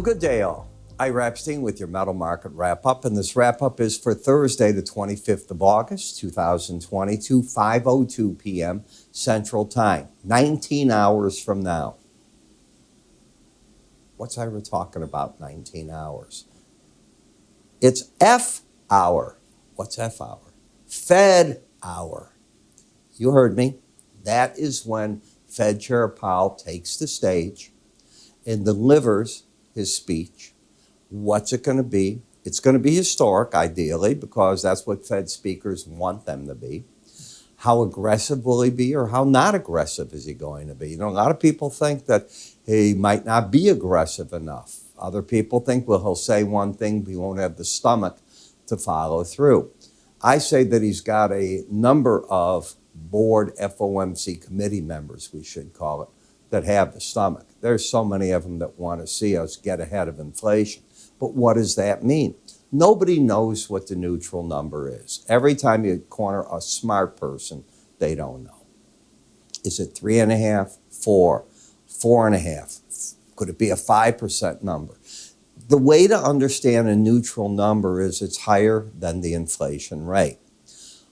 Well, good day, all. Ira Epstein with your metal market wrap-up, and this wrap-up is for Thursday, the 25th of August, 2022, 5:02 p.m. Central Time, 19 hours from now. What's Ira talking about, 19 hours? It's F hour. What's F hour? Fed hour. You heard me. That is when Fed Chair Powell takes the stage and delivers his speech. What's it going to be? It's going to be historic, ideally, because that's what Fed speakers want them to be. How aggressive will he be, or how not aggressive is he going to be? You know, a lot of people think that he might not be aggressive enough. Other people think, well, he'll say one thing, but he won't have the stomach to follow through. I say that he's got a number of board FOMC committee members, we should call it, that have the stomach. There's so many of them that want to see us get ahead of inflation. But what does that mean? Nobody knows what the neutral number is. Every time you corner a smart person, they don't know. Is it 3.5, 4, 4.5? Could it be a 5% number? The way to understand a neutral number is it's higher than the inflation rate.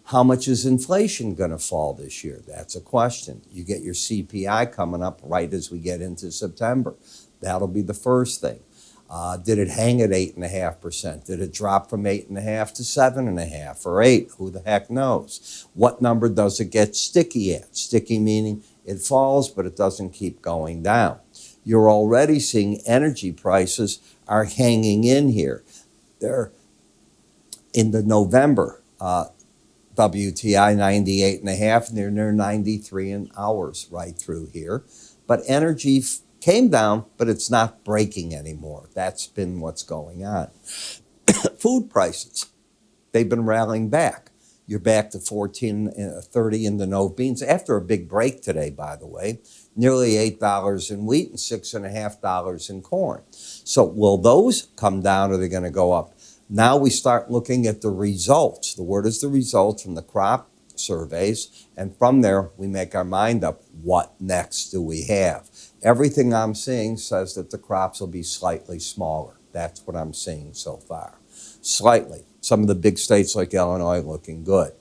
How much is inflation going to fall this year? That's a question. You get your CPI coming up right as we get into September. That'll be the first thing. Did it hang at 8.5%? Did it drop from 8.5 to 7.5 or 8? Who the heck knows? What number does it get sticky at? Sticky meaning it falls, but it doesn't keep going down. You're already seeing energy prices are hanging in here. They're in the November WTI 98.5, and they're near 93 in hours right through here. But energy came down, but it's not breaking anymore. That's been what's going on. Food prices, they've been rallying back. You're back to 14.30 in the Nov beans after a big break today, by the way. Nearly $8 in wheat and $6.50 in corn. So will those come down, or are they going to go up? Now we start looking at the results. The word is the results from the crop surveys, and from there we make our mind up. What next do we have? Everything I'm seeing says that the crops will be slightly smaller. That's what I'm seeing so far. Slightly. Some of the big states like Illinois looking good.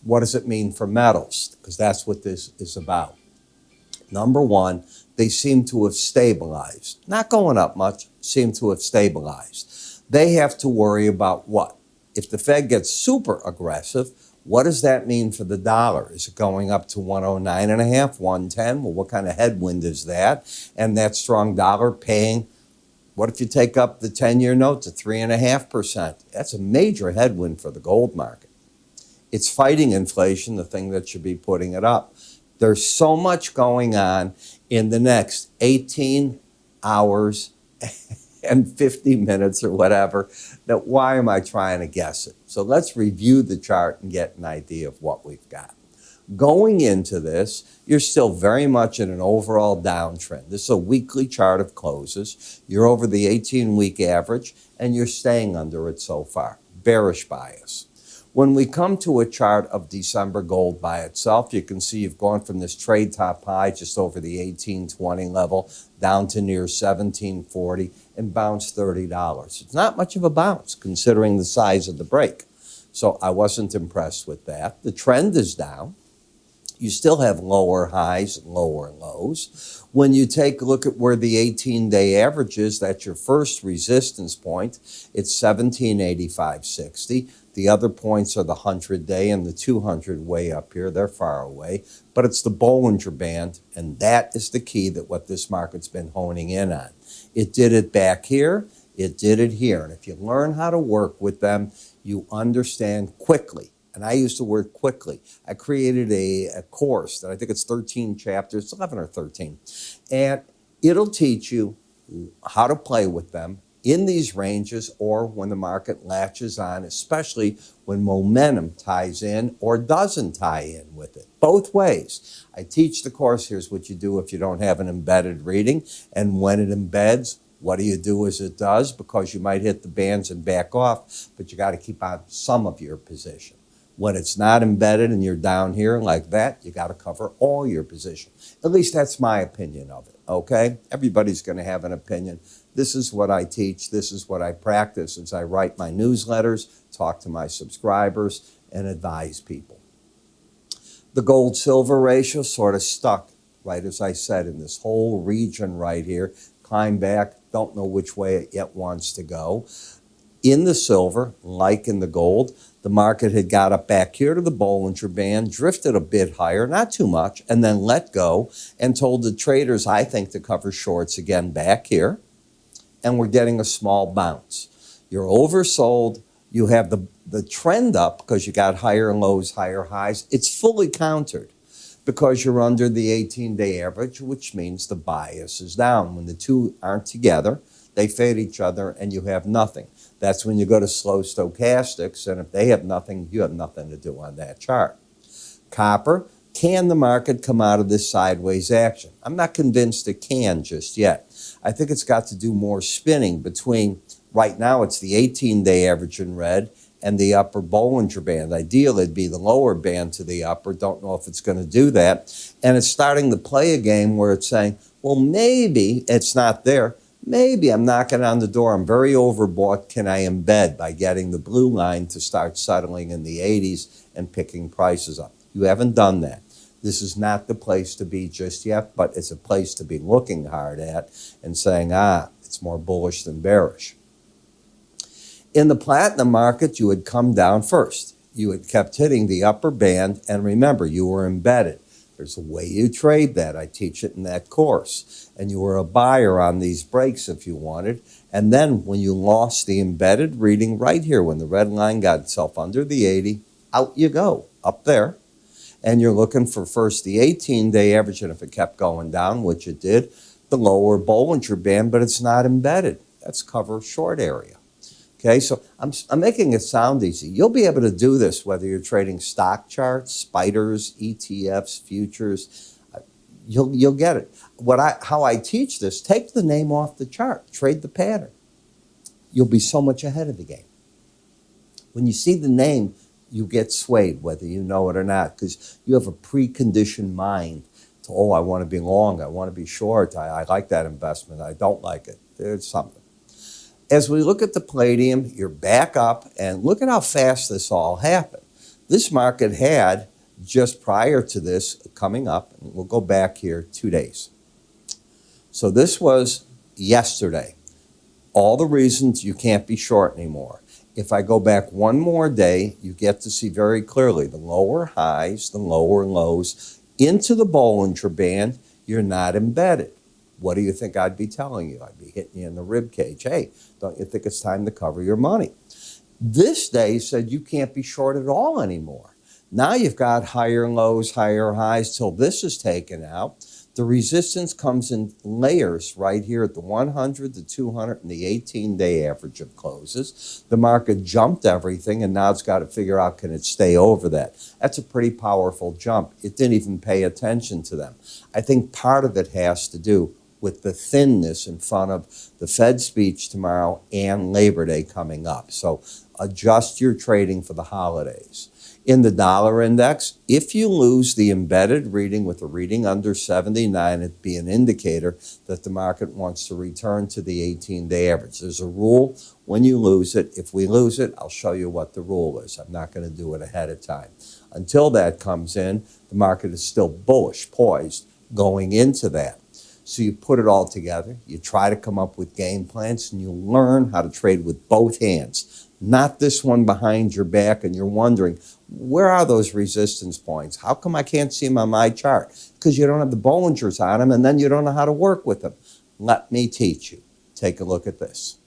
What does it mean for metals? Because that's what this is about. Number one, they seem to have stabilized. Not going up much, seem to have stabilized. They have to worry about what? If the Fed gets super aggressive, what does that mean for the dollar? Is it going up to 109.5, 110? Well, what kind of headwind is that? And that strong dollar paying, what if you take up the 10-year note to 3.5%? That's a major headwind for the gold market. It's fighting inflation, the thing that should be putting it up. There's so much going on in the next 18 hours and 50 minutes or whatever, that why am I trying to guess it? So let's review the chart and get an idea of what we've got. Going into this, you're still very much in an overall downtrend. This is a weekly chart of closes. You're over the 18-week average, and you're staying under it so far. Bearish bias. When we come to a chart of December gold by itself, you can see you've gone from this trade top high just over the 1820 level down to near 1740 and bounced $30. It's not much of a bounce considering the size of the break. So I wasn't impressed with that. The trend is down. You still have lower highs and lower lows. When you take a look at where the 18-day average is, that's your first resistance point. It's 1785.60. The other points are the 100-day and the 200 way up here. They're far away. But it's the Bollinger Band, and that is the key that what this market's been honing in on. It did it back here. It did it here. And if you learn how to work with them, you understand quickly. And I use the word quickly. I created a course that I think it's 13 chapters, 11 or 13. And it'll teach you how to play with them in these ranges or when the market latches on, especially when momentum ties in or doesn't tie in with it. Both ways. I teach the course, here's what you do if you don't have an embedded reading. And when it embeds, what do you do as it does? Because you might hit the bands and back off, but you got to keep on some of your position. When it's not embedded and you're down here like that, you got to cover all your position. At least that's my opinion of it, okay? Everybody's going to have an opinion. This is what I teach. This is what I practice as I write my newsletters, talk to my subscribers, and advise people. The gold-silver ratio sort of stuck, right as I said, in this whole region right here. Climb back, don't know which way it yet wants to go. In the silver, like in the gold, the market had got up back here to the Bollinger Band, drifted a bit higher, not too much, and then let go and told the traders, I think, to cover shorts again back here. And we're getting a small bounce. You're oversold. You have the trend up because you got higher lows, higher highs. It's fully countered because you're under the 18-day average, which means the bias is down. When the two aren't together, they fade each other and you have nothing. That's when you go to slow stochastics, and if they have nothing, you have nothing to do on that chart. Copper, can the market come out of this sideways action? I'm not convinced it can just yet. I think it's got to do more spinning between, right now it's the 18-day average in red and the upper Bollinger Band. Ideally, it'd be the lower band to the upper. Don't know if it's going to do that. And it's starting to play a game where it's saying, well, maybe it's not there. Maybe I'm knocking on the door. I'm very overbought. Can I embed by getting the blue line to start settling in the 80s and picking prices up? You haven't done that. This is not the place to be just yet, but it's a place to be looking hard at and saying, it's more bullish than bearish. In the platinum market, you had come down first. You had kept hitting the upper band, and remember, you were embedded. There's a way you trade that. I teach it in that course. And you were a buyer on these breaks if you wanted. And then when you lost the embedded reading right here, when the red line got itself under the 80, out you go, up there. And you're looking for first the 18-day average, and if it kept going down, which it did, the lower Bollinger Band, but it's not embedded. That's cover short area. Okay, so I'm making it sound easy. You'll be able to do this whether you're trading stock charts, spiders, ETFs, futures. You'll get it. How I teach this, take the name off the chart, trade the pattern. You'll be so much ahead of the game. When you see the name, you get swayed, whether you know it or not, because you have a preconditioned mind to, I want to be long, I want to be short, I like that investment, I don't like it. There's something. As we look at the palladium, you're back up, and look at how fast this all happened. This market had, just prior to this coming up, and we'll go back here 2 days. So this was yesterday. All the reasons you can't be short anymore. If I go back one more day, you get to see very clearly the lower highs, the lower lows, into the Bollinger Band. You're not embedded. What do you think I'd be telling you? I'd be hitting you in the rib cage. Hey, don't you think it's time to cover your money? This day said you can't be short at all anymore. Now you've got higher lows, higher highs till this is taken out. The resistance comes in layers right here at the 100, the 200, and the 18-day average of closes. The market jumped everything, and now it's got to figure out, can it stay over that? That's a pretty powerful jump. It didn't even pay attention to them. I think part of it has to do with the thinness in front of the Fed speech tomorrow and Labor Day coming up. So adjust your trading for the holidays. In the dollar index, if you lose the embedded reading with a reading under 79, it'd be an indicator that the market wants to return to the 18-day average. There's a rule when you lose it. If we lose it, I'll show you what the rule is. I'm not going to do it ahead of time. Until that comes in, the market is still bullish, poised, going into that. So you put it all together, you try to come up with game plans, and you learn how to trade with both hands. Not this one behind your back and you're wondering, where are those resistance points? How come I can't see them on my chart? Because you don't have the Bollingers on them, and then you don't know how to work with them. Let me teach you. Take a look at this.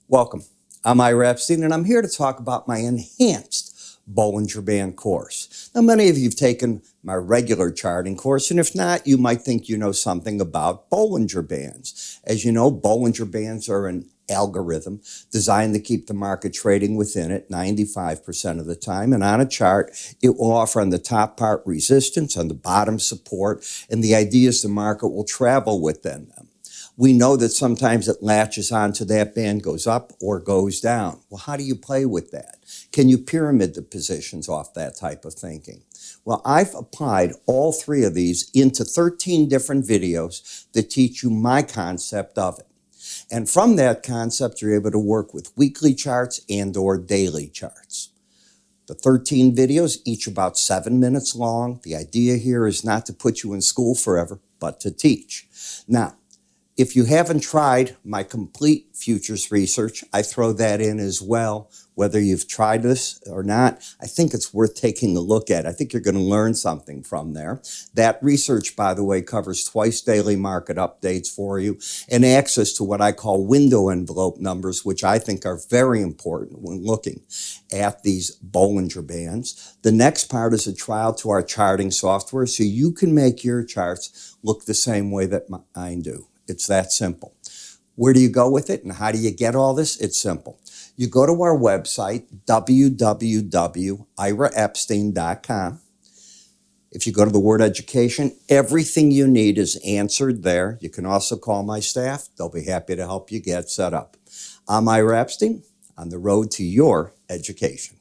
Welcome. I'm Ira Epstein, and I'm here to talk about my enhanced Bollinger Band course. Now, many of you have taken my regular charting course, and if not, you might think you know something about Bollinger Bands. As you know, Bollinger Bands are an algorithm designed to keep the market trading within it 95% of the time, and on a chart, it will offer on the top part resistance, on the bottom support, and the idea is the market will travel within them. We know that sometimes it latches onto that band, goes up or goes down. Well, how do you play with that? Can you pyramid the positions off that type of thinking? Well, I've applied all three of these into 13 different videos that teach you my concept of it. And from that concept, you're able to work with weekly charts and or daily charts. The 13 videos, each about 7 minutes long. The idea here is not to put you in school forever, but to teach. Now, if you haven't tried my complete futures research, I throw that in as well. Whether you've tried this or not, I think it's worth taking a look at. I think you're going to learn something from there. That research, by the way, covers twice daily market updates for you and access to what I call window envelope numbers, which I think are very important when looking at these Bollinger Bands. The next part is a trial to our charting software so you can make your charts look the same way that mine do. It's that simple. Where do you go with it and how do you get all this? It's simple. You go to our website, www.iraepstein.com. If you go to the word education, everything you need is answered there. You can also call my staff. They'll be happy to help you get set up. I'm Ira Epstein on the road to your education.